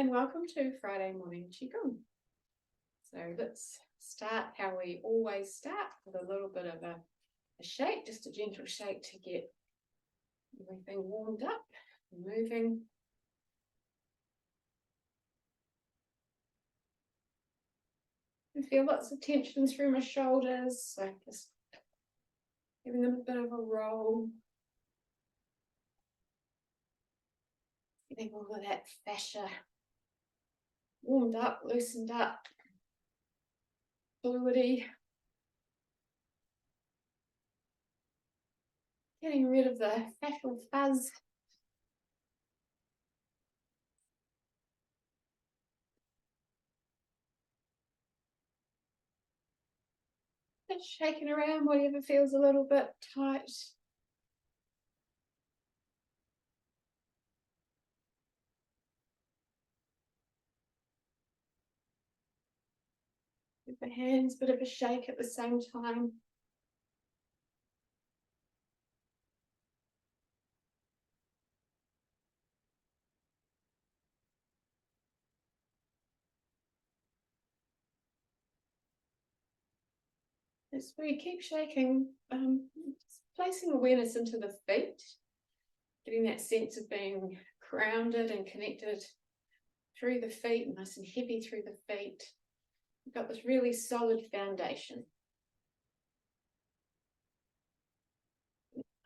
and welcome to Friday morning Qigong. So let's start how we always start, with a little bit of a shake, just a gentle shake to get everything warmed up, moving. I feel lots of tension through my shoulders, so just giving them a bit of a roll. Getting all of that fascia warmed up, loosened up, fluidy. Getting rid of the fascial fuzz. Just shaking around whatever feels a little bit tight. Give the hands a bit of a shake at the same time. As we keep shaking, placing awareness into the feet, getting that sense of being grounded and connected through the feet, nice and heavy through the feet. We've got this really solid foundation.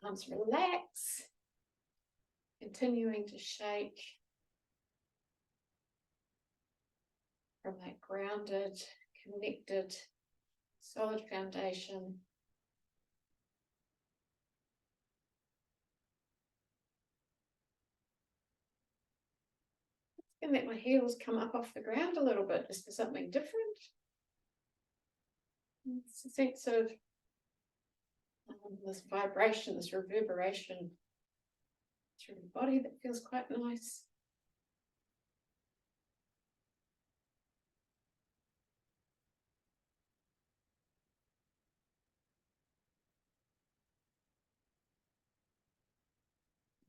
Arms relax, continuing to shake from that grounded, connected, solid foundation. And let my heels come up off the ground a little bit, just for something different. It's a sense of this vibration, this reverberation through the body that feels quite nice.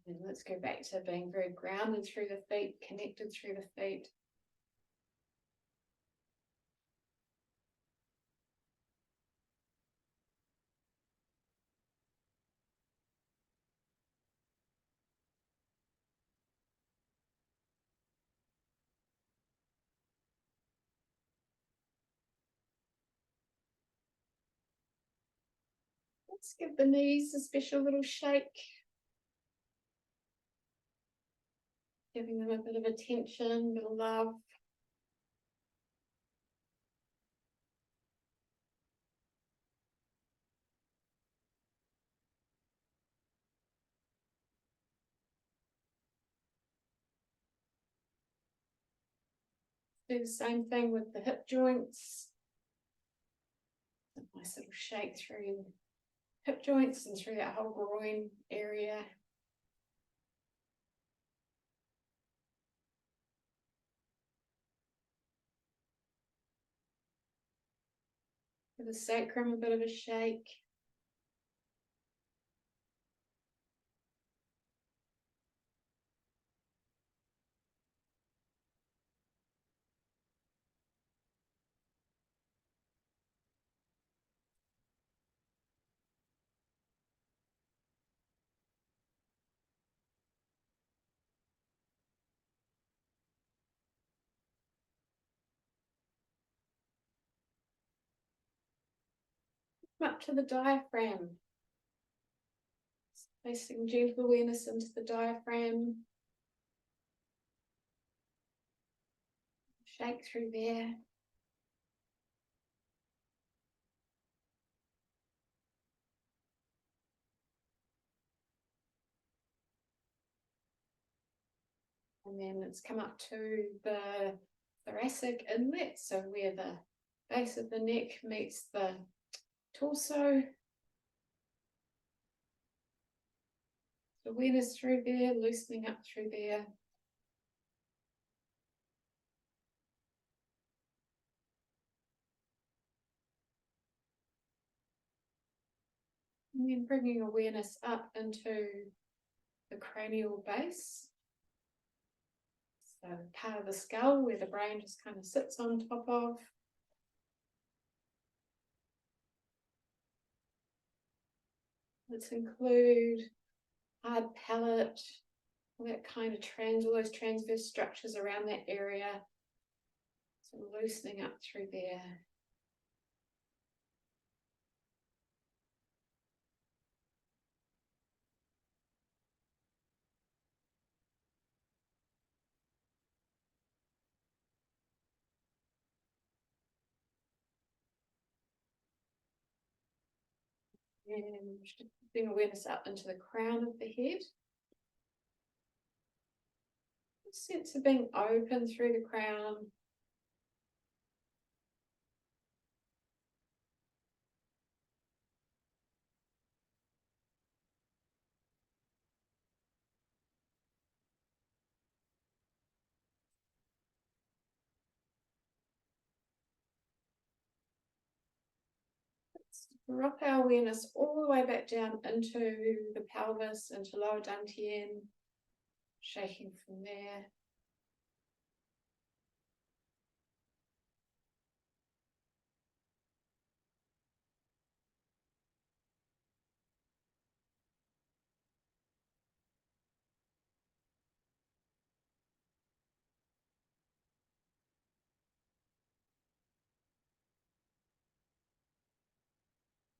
And let's go back to being very grounded through the feet, connected through the feet. Let's give the knees a special little shake. Giving them a bit of attention, a bit of love. Do the same thing with the hip joints. A nice little shake through the hip joints and through that whole groin area. Give the sacrum a bit of a shake. Up to the diaphragm. Placing gentle awareness into the diaphragm. Shake through there. And then let's come up to the thoracic inlet, so where the base of the neck meets the torso. Awareness through there, loosening up through there. And then bringing awareness up into the cranial base. So part of the skull where the brain just kind of sits on top of. Let's include hard palate, all that kind of all those transverse structures around that area. So loosening up through there. And bring awareness up into the crown of the head. A sense of being open through the crown. Let's drop our awareness all the way back down into the pelvis, into lower dantian, shaking from there.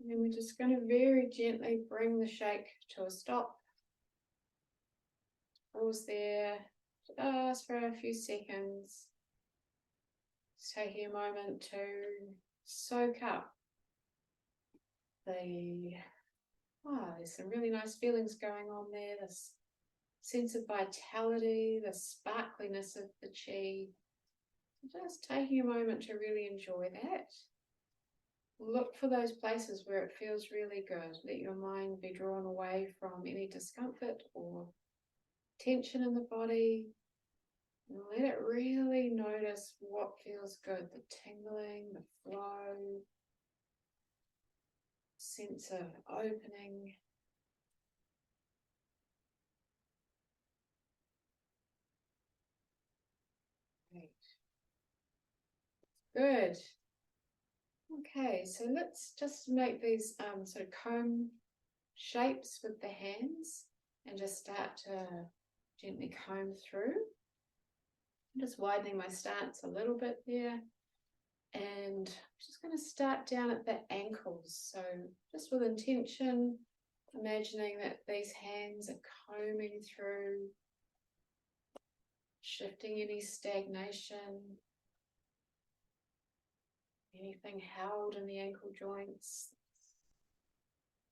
And then we're just going to very gently bring the shake to a stop. Pause there, just for a few seconds. Just taking a moment to soak up there's some really nice feelings going on there. This sense of vitality, the sparkliness of the chi. Just taking a moment to really enjoy that. Look for those places where it feels really good. Let your mind be drawn away from any discomfort or tension in the body. And let it really notice what feels good. The tingling, the flow, sense of opening. Great. Good. Okay, so let's just make these sort of comb shapes with the hands and just start to gently comb through. I'm just widening my stance a little bit there. And I'm just going to start down at the ankles. So just with intention, imagining that these hands are combing through, shifting any stagnation, anything held in the ankle joints,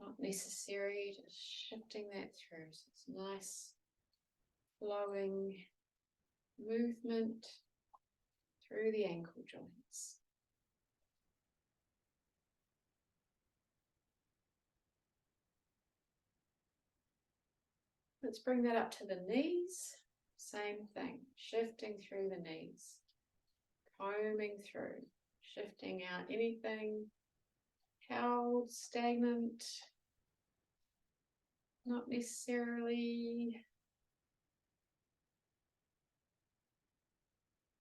not necessary, just shifting that through. So it's nice flowing movement through the ankle joints. Let's bring that up to the knees. Same thing, shifting through the knees, combing through, shifting out anything held, stagnant, not necessarily.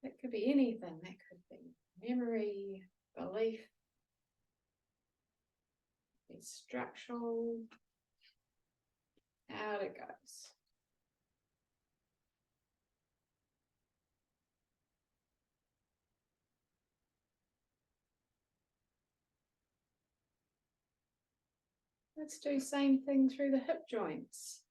That could be anything. That could be memory, belief, it's structural. Out it goes. Let's do same thing through the hip joints.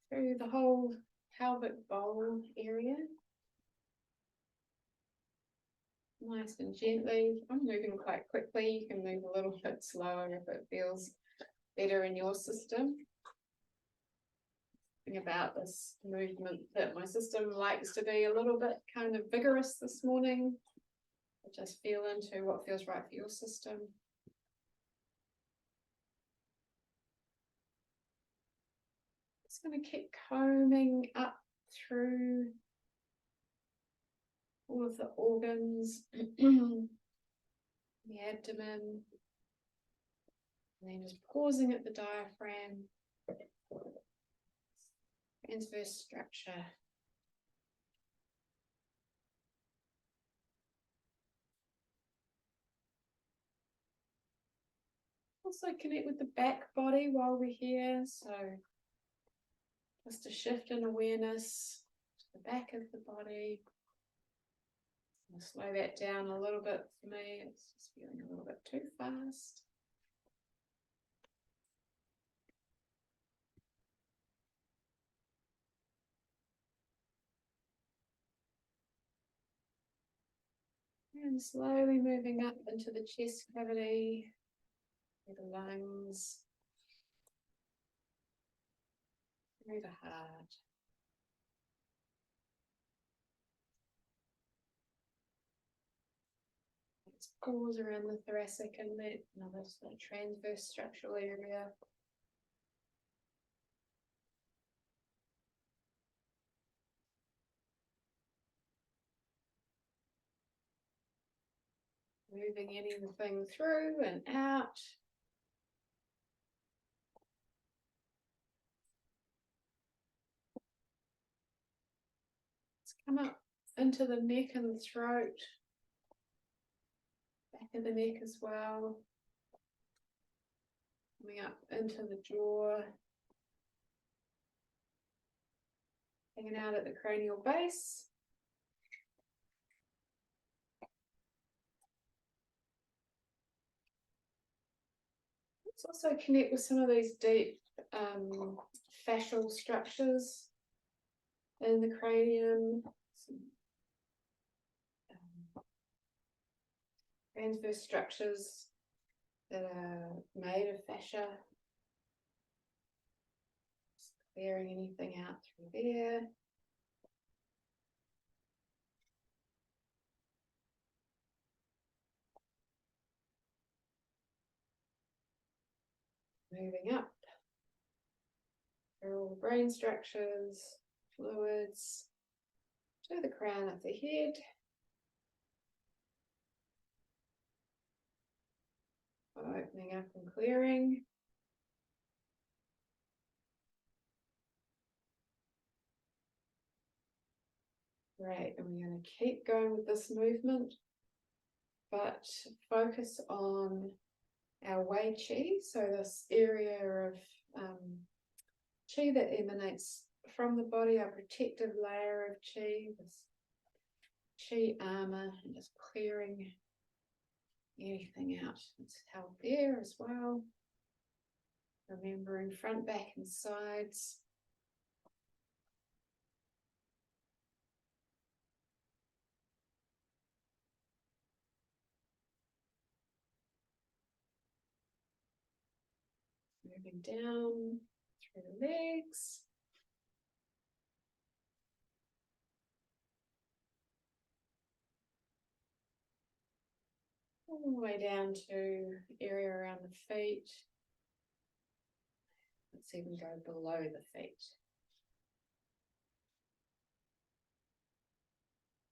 Through the whole pelvic bowl area. Nice and gently. I'm moving quite quickly. You can move a little bit slower if it feels better in your system. Think about this movement that my system likes to be a little bit kind of vigorous this morning. Just feel into what feels right for your system. Just going to keep combing up through all of the organs, the abdomen, And then just pausing at the diaphragm, transverse structure. Also connect with the back body while we're here. So just a shift in awareness to the back of the body. I'll slow that down a little bit for me. It's just feeling a little bit too fast. And slowly moving up into the chest cavity, through the lungs, through the heart. Let's pause around the thoracic inlet, another sort of transverse structural area. Moving anything through and out. Let's come up into the neck and the throat, back of the neck as well. Coming up into the jaw. Hanging out at the cranial base. Let's also connect with some of these deep fascial structures in the cranium. Some, transverse structures that are made of fascia. Just clearing anything out through there. Moving up through all the brain structures, fluids, to the crown of the head. Opening up and clearing. Great, and we're going to keep going with this movement, but focus on our Wei Qi, so this area of Qi that emanates from the body, our protective layer of Qi, this Qi armor, and just clearing anything out that's held there as well. Remembering front, back, and sides. Moving down through the legs. All the way down to the area around the feet. Let's even go below the feet.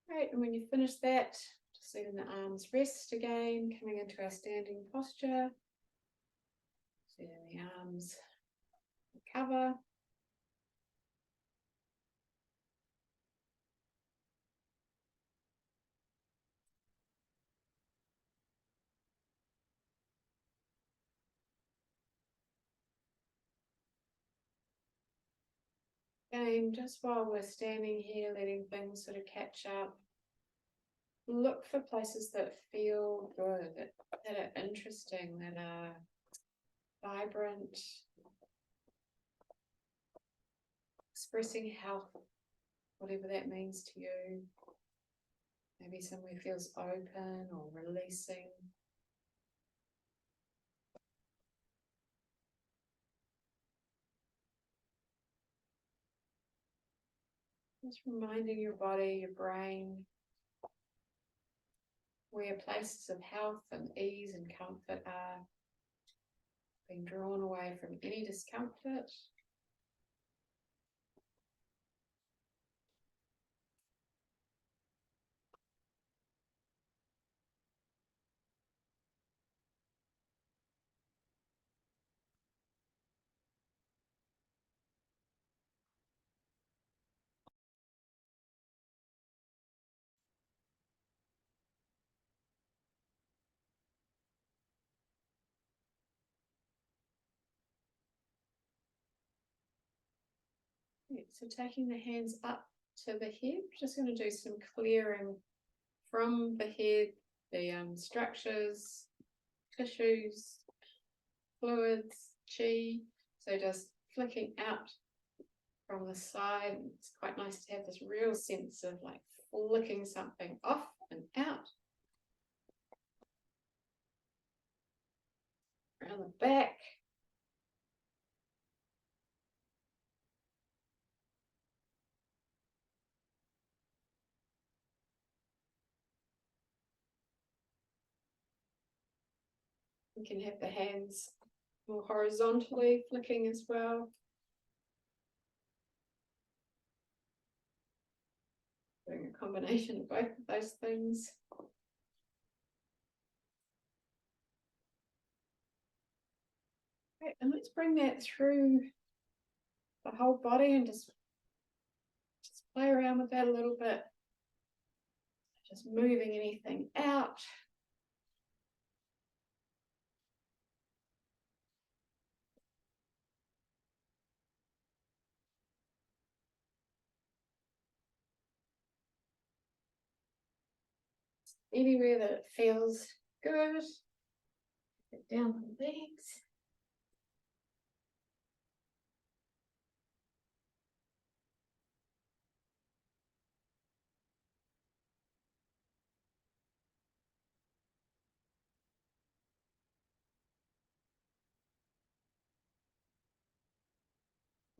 Great, and when you finish that, just letting the arms rest again, coming into our standing posture. Letting the arms recover. Again, just while we're standing here, letting things sort of catch up. Look for places that feel good, that are interesting, that are vibrant, expressing health, whatever that means to you. Maybe somewhere feels open or releasing. Just reminding your body, your brain, where places of health and ease and comfort are, being drawn away from any discomfort. So taking the hands up to the head, just going to do some clearing from the head, the structures, tissues, fluids, chi. So just flicking out from the side. It's quite nice to have this real sense of like flicking something off and out. Around the back. You can have the hands more horizontally flicking as well. Doing a combination of both of those things. Okay, and let's bring that through the whole body and just play around with that a little bit. Just moving anything out. Anywhere that it feels good. Get down the legs.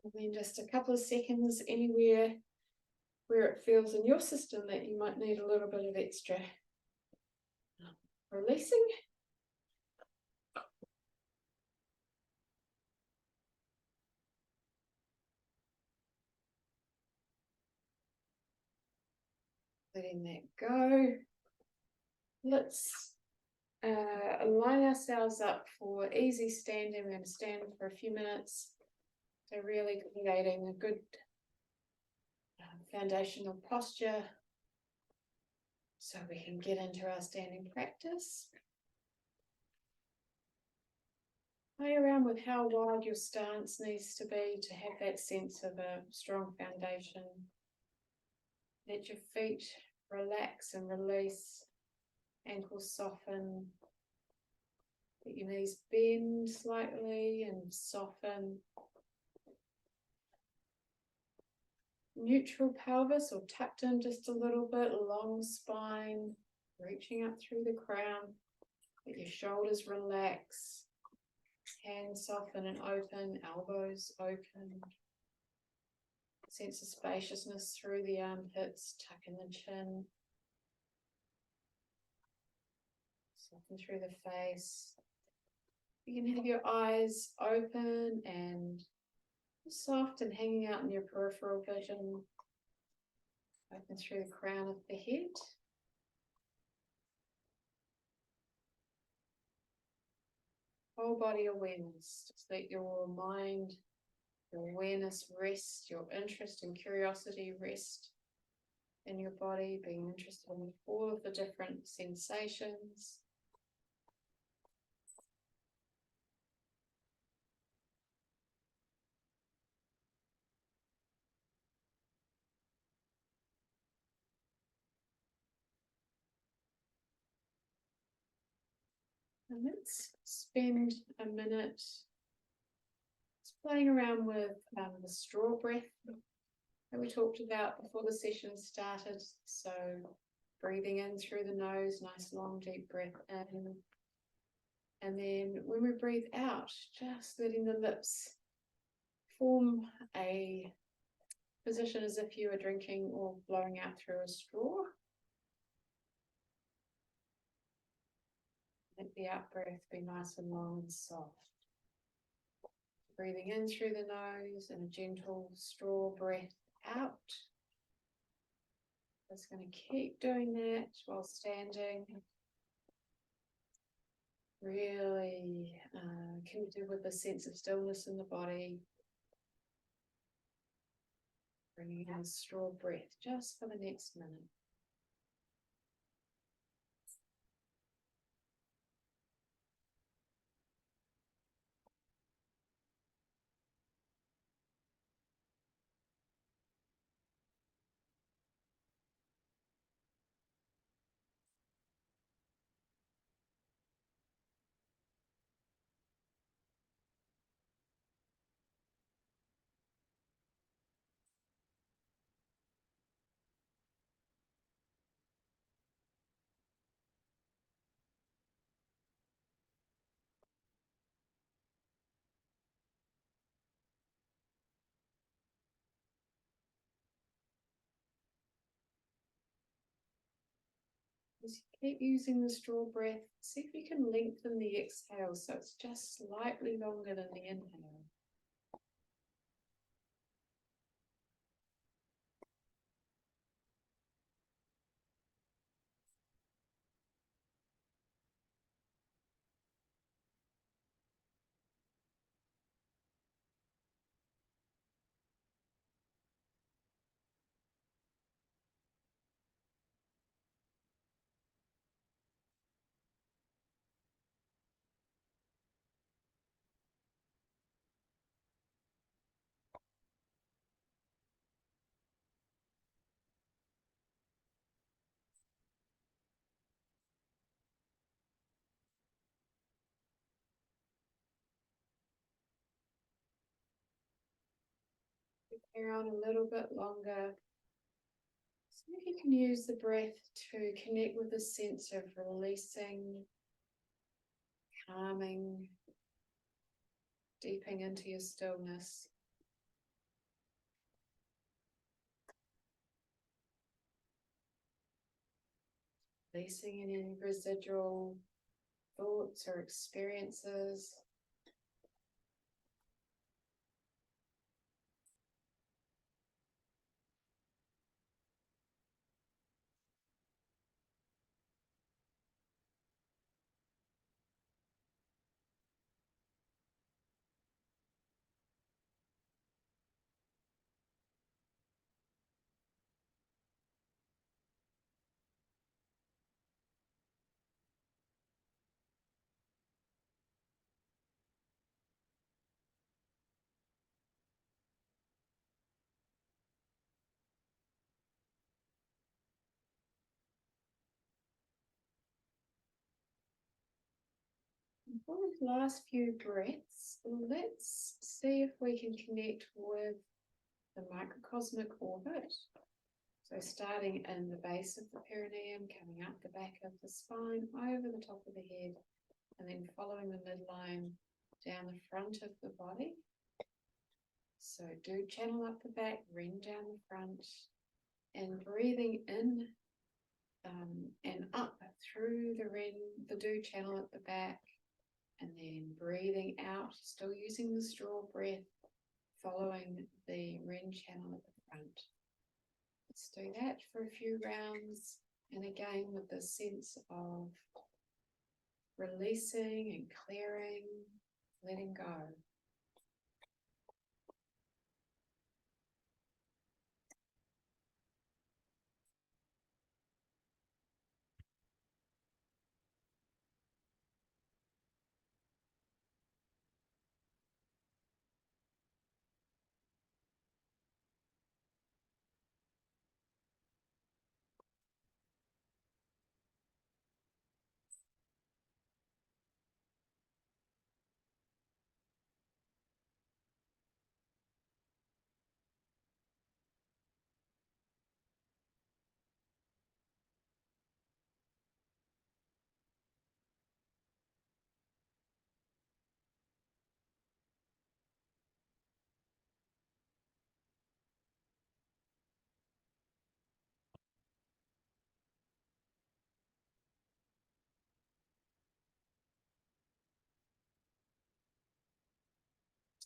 And then just a couple of seconds anywhere where it feels in your system that you might need a little bit of extra releasing. Letting that go. Let's line ourselves up for easy standing. We're going to stand for a few minutes. So really creating a good foundational posture so we can get into our standing practice. Play around with how wide your stance needs to be to have that sense of a strong foundation. Let your feet relax and release, ankles soften, let your knees bend slightly and soften. Neutral pelvis or tucked in just a little bit, long spine, reaching up through the crown. Let your shoulders relax, hands soften and open, elbows open. Sense of spaciousness through the armpits, tuck in the chin. Soften through the face. You can have your eyes open and soft and hanging out in your peripheral vision. Open through the crown of the head. Whole body awareness. Just let your mind, your awareness rest, your interest and curiosity rest in your body, being interested in all of the different sensations. And let's spend a minute playing around with the straw breath that we talked about before the session started. So breathing in through the nose, nice long deep breath in. And then when we breathe out, just letting the lips form a position as if you were drinking or blowing out through a straw. Let the out breath be nice and long and soft. Breathing in through the nose and a gentle straw breath out. Just going to keep doing that while standing. Really connected with the sense of stillness in the body. Bringing in a straw breath just for the next minute. As you keep using the straw breath, see if you can lengthen the exhale so it's just slightly longer than the inhale. Carry on a little bit longer. See if you can use the breath to connect with a sense of releasing, calming, deepening into your stillness. Releasing any residual thoughts or experiences. For the last few breaths, let's see if we can connect with the microcosmic orbit. So starting in the base of the perineum, coming up the back of the spine, over the top of the head, and then following the midline down the front of the body. So do channel up the back, ring down the front, and breathing in and up through the do channel at the back, and then breathing out, still using the straw breath, following the ring channel at the front. Let's do that for a few rounds, and again with the sense of releasing and clearing, letting go.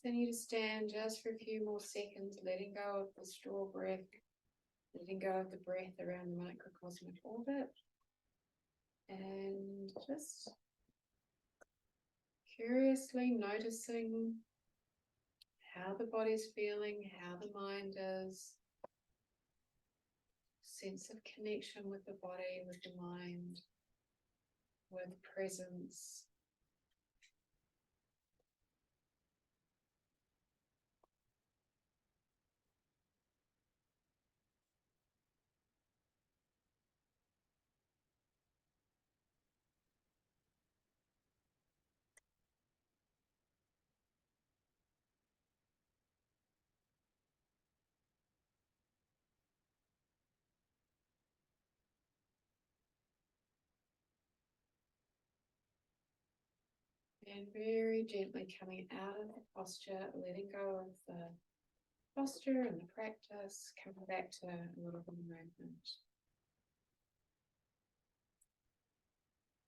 Continue to stand just for a few more seconds, letting go of the straw breath, letting go of the breath around the microcosmic orbit, and just curiously noticing how the body's feeling, how the mind is, sense of connection with the body, with the mind, with presence. And very gently coming out of the posture, letting go of the posture and the practice, coming back to a little bit of movement.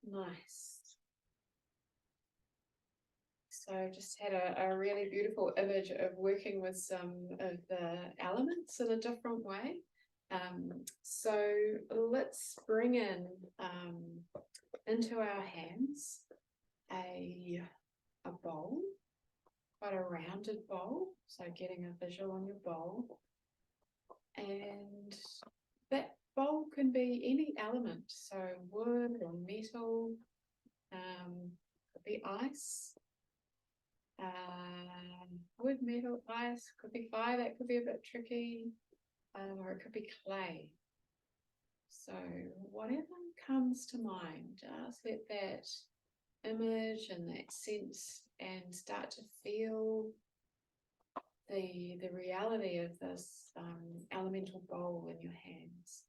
Nice. So just had a really beautiful image of working with some of the elements in a different way. So let's bring in into our hands a bowl, quite a rounded bowl. So getting a visual on your bowl. And that bowl can be any element, so wood or metal, could be ice. Wood, metal, ice, could be fire, that could be a bit tricky, or it could be clay. So whatever comes to mind, just let that image and that sense and start to feel the reality of this elemental bowl in your hands.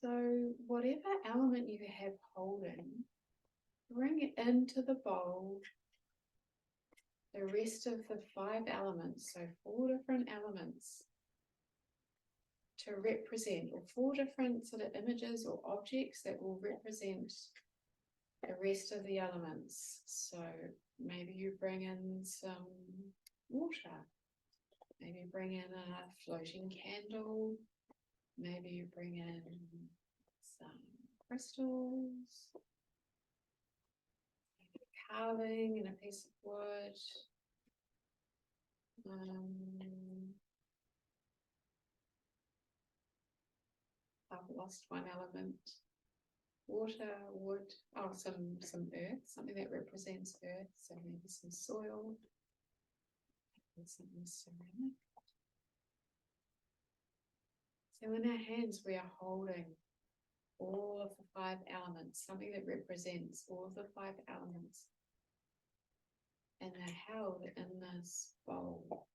So whatever element you have holding, bring it into the bowl the rest of the 5 elements, so 4 different elements to represent, or 4 different sort of images or objects that will represent the rest of the elements. So maybe you bring in some water, maybe bring in a floating candle, maybe you bring in some crystals, maybe carving in a piece of wood. I've lost one element. Water, wood, oh, some earth, something that represents earth, so maybe some soil, maybe something ceramic. So in our hands we are holding all of the 5 elements, something that represents all of the 5 elements, and they're held in this bowl.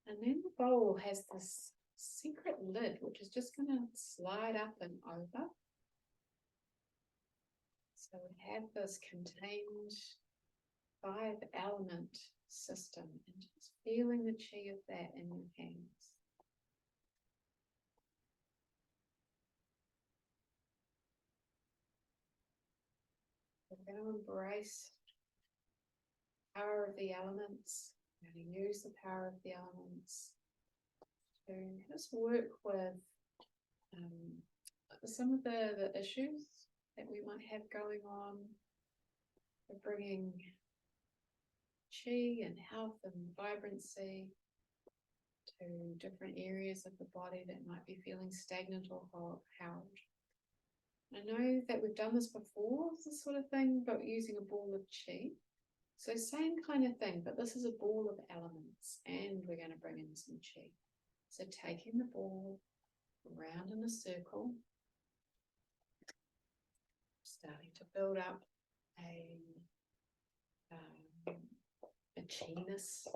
And then the bowl has this secret lid, which is just going to slide up and over. So we have this contained 5 element system, and just feeling the chi of that in your hands. We're going to embrace the power of the elements. We're going to use the power of the elements to just work with some of the issues that we might have going on. We're bringing chi and health and vibrancy to different areas of the body that might be feeling stagnant or held. I know that we've done this before, this sort of thing, but using a ball of chi. So same kind of thing, but this is a ball of elements, and we're going to bring in some chi. So taking the ball around in a circle, starting to build up a chi-ness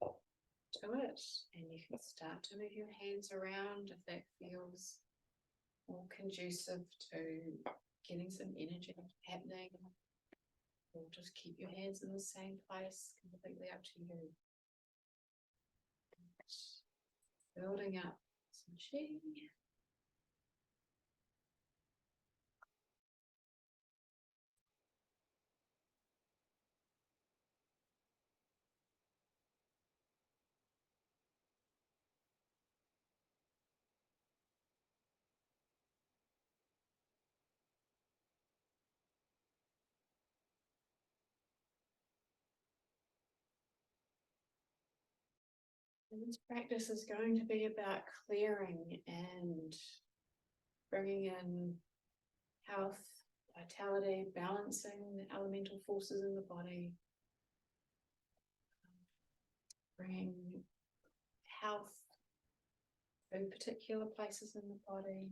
to it, and you can start to move your hands around if that feels more conducive to getting some energy happening, or just keep your hands in the same place, completely up to you. Building up some chi. And this practice is going to be about clearing and bringing in health, vitality, balancing the elemental forces in the body, bringing health in particular places in the body,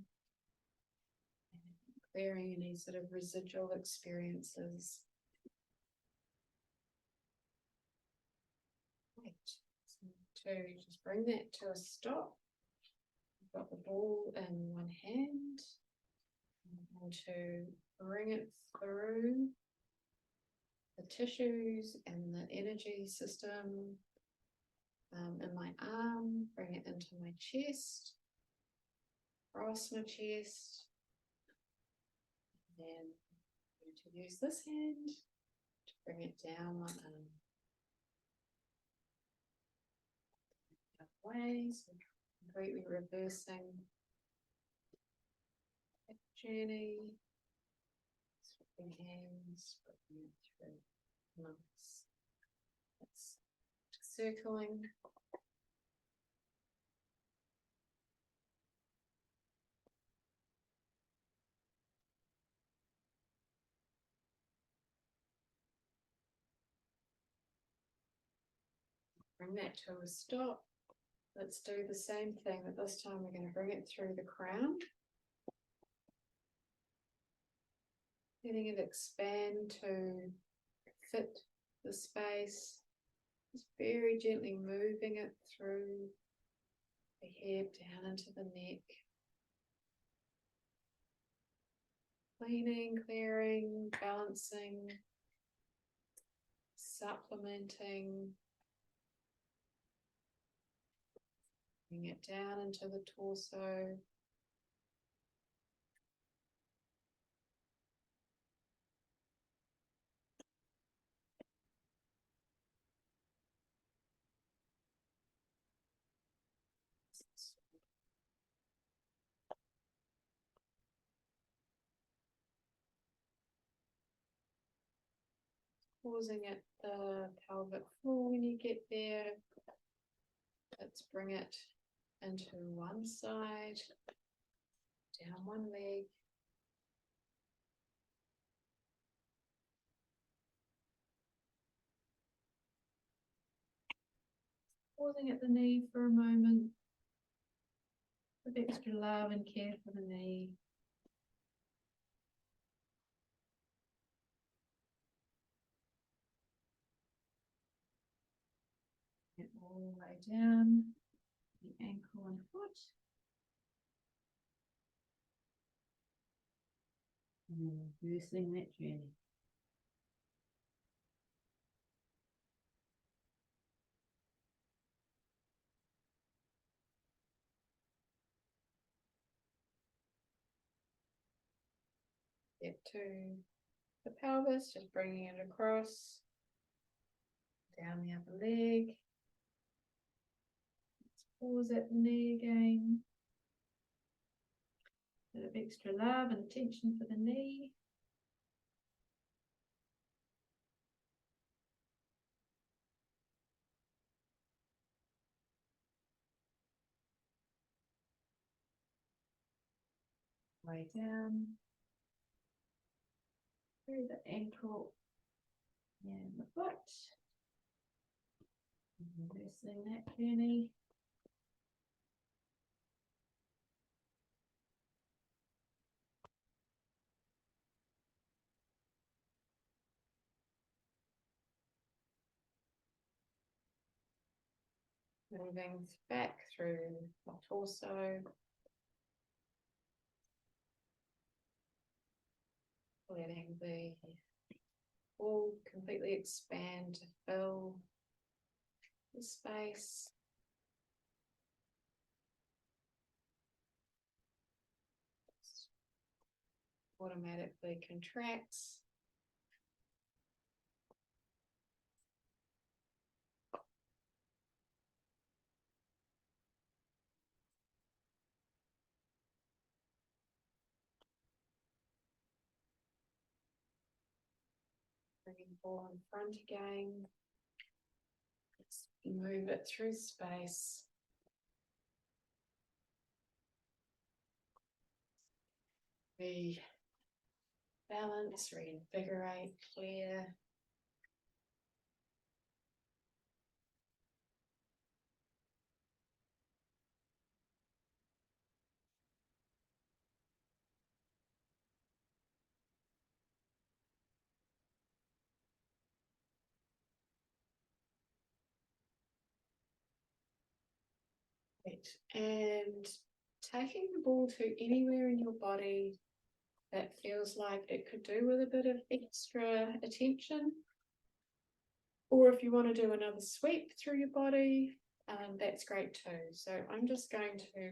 and clearing any sort of residual experiences. Right. So to just bring that to a stop, you've got the ball in one hand, and to bring it through the tissues and the energy system in my arm, bring it into my chest, across my chest. Then I'm going to use this hand to bring it down my arm. Ways, completely reversing that journey. Swapping hands, bringing it through. Nice. That's circling. Bring that to a stop. Let's do the same thing, but this time we're going to bring it through the crown. Letting it expand to fit the space. Just very gently moving it through the head down into the neck. Cleaning, clearing, balancing, supplementing. Bring it down into the torso. Pausing at the pelvic floor when you get there. Let's bring it into one side, down one leg. Pausing at the knee for a moment, with extra love and care for the knee. Get all the way down the ankle and foot. And then reversing that journey. Get to the pelvis, just bringing it across, down the upper leg. Let's pause at the knee again. A bit of extra love and attention for the knee. Way down through the ankle and the foot. Reversing that journey. Moving back through the torso. Letting the ball completely expand to fill the space. Automatically contracts. Bringing the ball in front again. Let's move it through space. Rebalance, reinvigorate, clear. And taking the ball to anywhere in your body that feels like it could do with a bit of extra attention. Or if you want to do another sweep through your body, that's great too. So I'm just going to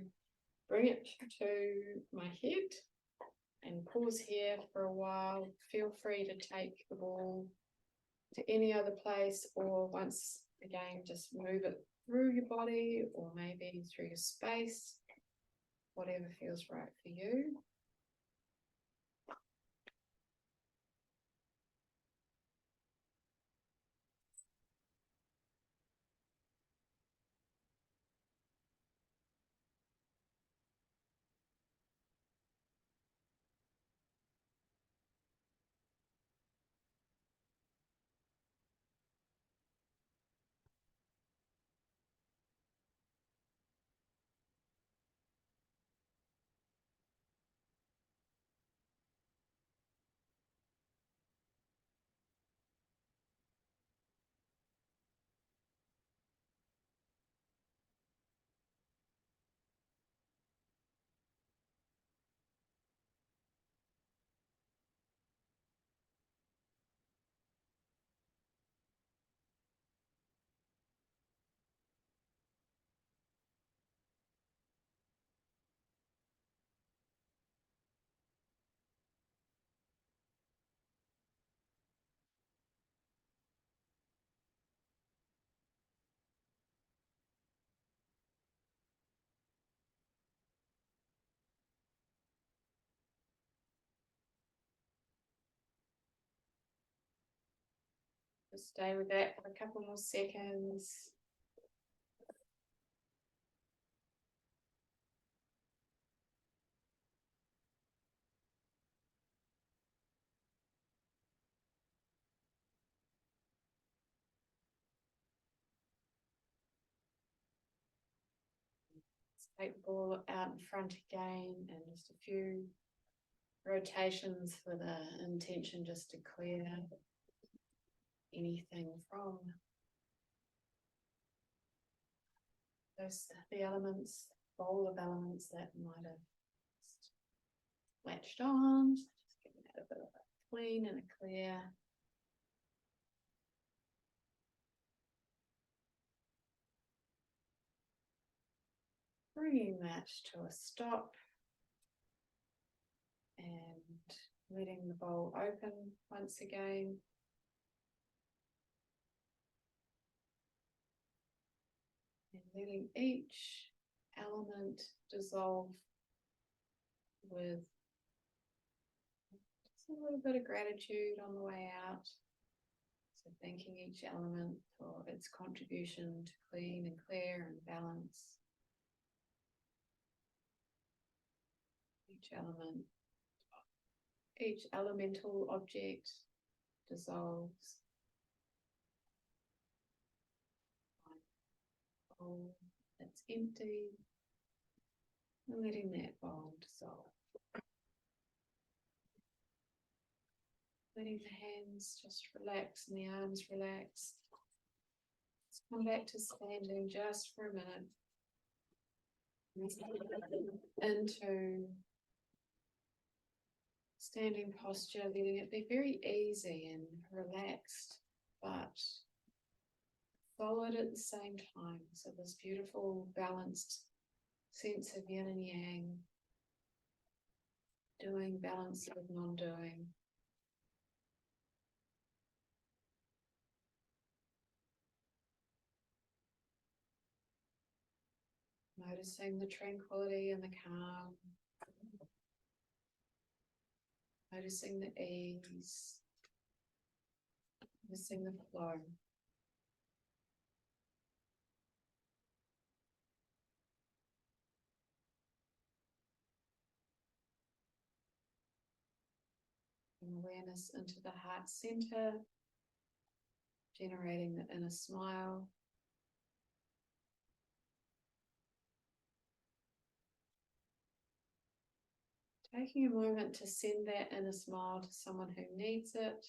bring it to my head and pause here for a while. Feel free to take the ball to any other place, or once again, just move it through your body or maybe through your space, whatever feels right for you. Just stay with that for a couple more seconds. Take the ball out in front again, and just a few rotations with the intention just to clear anything from the elements, bowl of elements that might have just latched on. Just giving that a bit of a clean and a clear. Bringing that to a stop and letting the bowl open once again. And letting each element dissolve with just a little bit of gratitude on the way out. So thanking each element for its contribution to clean and clear and balance. Each elemental object dissolves. Bowl that's empty, and letting that bowl dissolve. Letting the hands just relax and the arms relax. Let's come back to standing just for a minute. Into standing posture, letting it be very easy and relaxed, but followed at the same time. So this beautiful balanced sense of yin and yang, doing balance with non-doing. Noticing the tranquility and the calm. Noticing the ease. Noticing the flow. Awareness into the heart center, generating the inner smile. Taking a moment to send that inner smile to someone who needs it,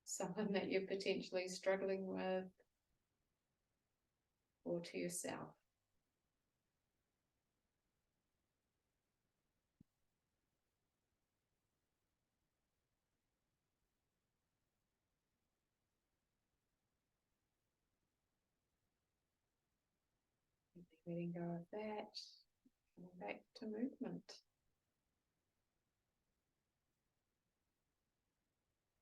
someone that you're potentially struggling with, or to yourself. Letting go of that. Coming back to movement.